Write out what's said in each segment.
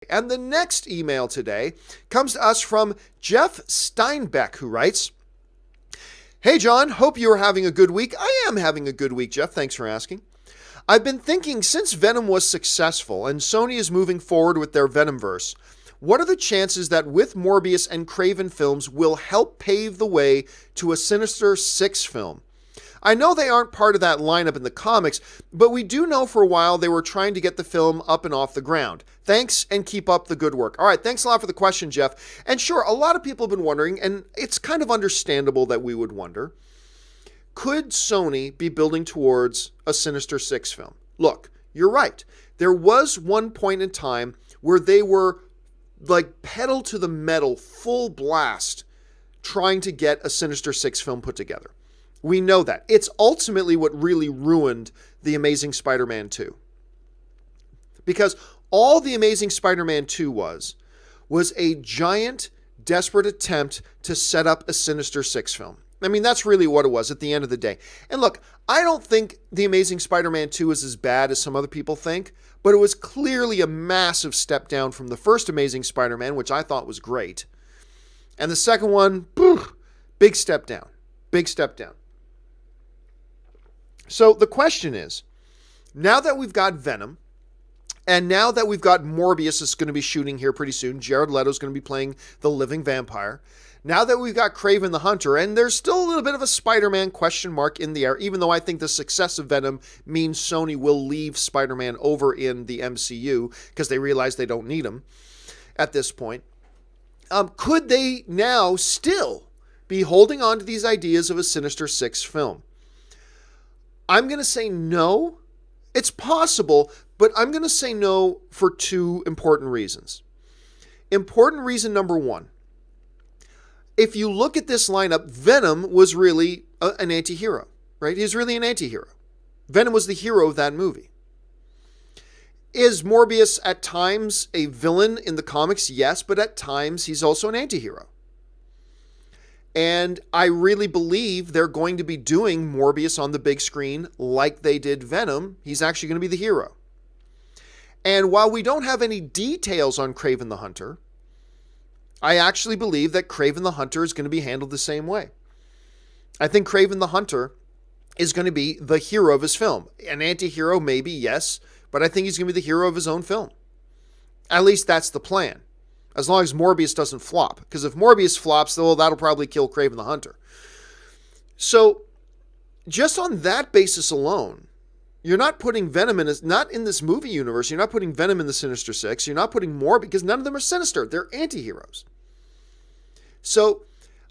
And the next email today comes to us from Jeff Steinbeck, who writes, "Hey John, hope you are having a good week." I am having a good week, Jeff. Thanks for asking. I've been thinking, since Venom was successful and Sony is moving forward with their Venomverse, what are the chances that with Morbius and Kraven films will help pave the way to a Sinister Six film? I know they aren't part of that lineup in the comics, but we do know for a while they were trying to get the film up and off the ground. Thanks, and keep up the good work. All right, thanks a lot for the question, Jeff. And sure, a lot of people have been wondering, and it's kind of understandable that we would wonder, could Sony be building towards a Sinister Six film? Look, you're right. There was one point in time where they were like pedal to the metal, full blast, trying to get a Sinister Six film put together. We know that. It's ultimately what really ruined The Amazing Spider-Man 2. Because all The Amazing Spider-Man 2 was a giant, desperate attempt to set up a Sinister Six film. I mean, that's really what it was at the end of the day. And look, I don't think The Amazing Spider-Man 2 is as bad as some other people think, but it was clearly a massive step down from the first Amazing Spider-Man, which I thought was great. And the second one, big step down. Big step down. So the question is, now that we've got Venom, and now that we've got Morbius is going to be shooting here pretty soon, Jared Leto's going to be playing the living vampire, now that we've got Kraven the Hunter, and there's still a little bit of a Spider-Man question mark in the air, even though I think the success of Venom means Sony will leave Spider-Man over in the MCU because they realize they don't need him at this point. Could they now still be holding on to these ideas of a Sinister Six film? I'm going to say no. It's possible, but I'm going to say no for two important reasons. Important reason number one, if you look at this lineup, Venom was really an anti-hero, right? He's really an anti-hero. Venom was the hero of that movie. Is Morbius at times a villain in the comics? Yes, but at times he's also an anti-hero. And I really believe they're going to be doing Morbius on the big screen like they did Venom. He's actually going to be the hero. And while we don't have any details on Kraven the Hunter, I actually believe that Kraven the Hunter is going to be handled the same way. I think Kraven the Hunter is going to be the hero of his film. An anti-hero, maybe, yes, but I think he's going to be the hero of his own film. At least that's the plan. As long as Morbius doesn't flop. Because if Morbius flops, well, that'll probably kill Kraven the Hunter. So, just on that basis alone, you're not putting Venom not in this movie universe. You're not putting Venom in the Sinister Six. You're not putting Morbius, because none of them are sinister. They're anti-heroes. So,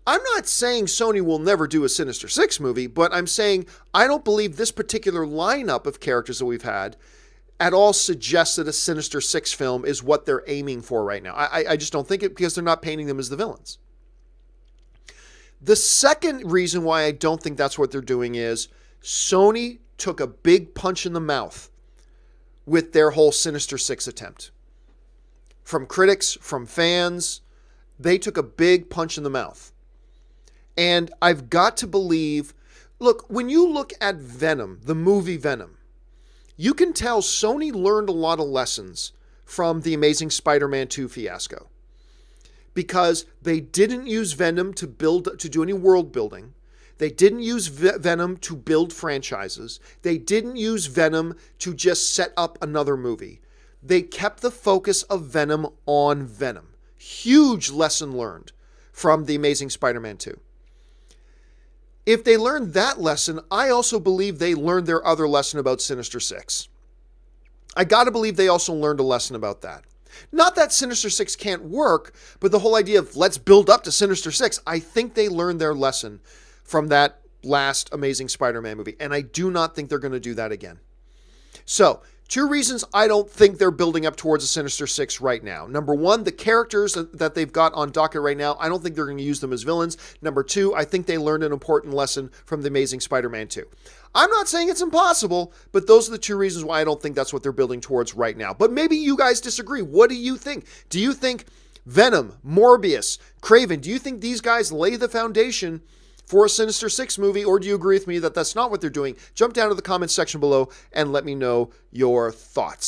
I'm not saying Sony will never do a Sinister Six movie, but I'm saying I don't believe this particular lineup of characters that we've had at all suggests that a Sinister Six film is what they're aiming for right now. I just don't think it, because they're not painting them as the villains. The second reason why I don't think that's what they're doing is Sony took a big punch in the mouth with their whole Sinister Six attempt. From critics, from fans, they took a big punch in the mouth. And I've got to believe, look, when you look at Venom, the movie Venom, you can tell Sony learned a lot of lessons from the Amazing Spider-Man 2 fiasco. Because they didn't use Venom to do any world building. They didn't use Venom to build franchises. They didn't use Venom to just set up another movie. They kept the focus of Venom on Venom. Huge lesson learned from the Amazing Spider-Man 2. If they learned that lesson, I also believe they learned their other lesson about Sinister Six. I gotta believe they also learned a lesson about that. Not that Sinister Six can't work, but the whole idea of let's build up to Sinister Six, I think they learned their lesson from that last Amazing Spider-Man movie, and I do not think they're going to do that again. So, two reasons I don't think they're building up towards a Sinister Six right now. Number one, the characters that they've got on docket right now, I don't think they're going to use them as villains. Number two, I think they learned an important lesson from The Amazing Spider-Man 2. I'm not saying it's impossible, but those are the two reasons why I don't think that's what they're building towards right now. But maybe you guys disagree. What do you think? Do you think Venom, Morbius, Kraven, do you think these guys lay the foundation for a Sinister Six movie, or do you agree with me that that's not what they're doing? Jump down to the comments section below and let me know your thoughts.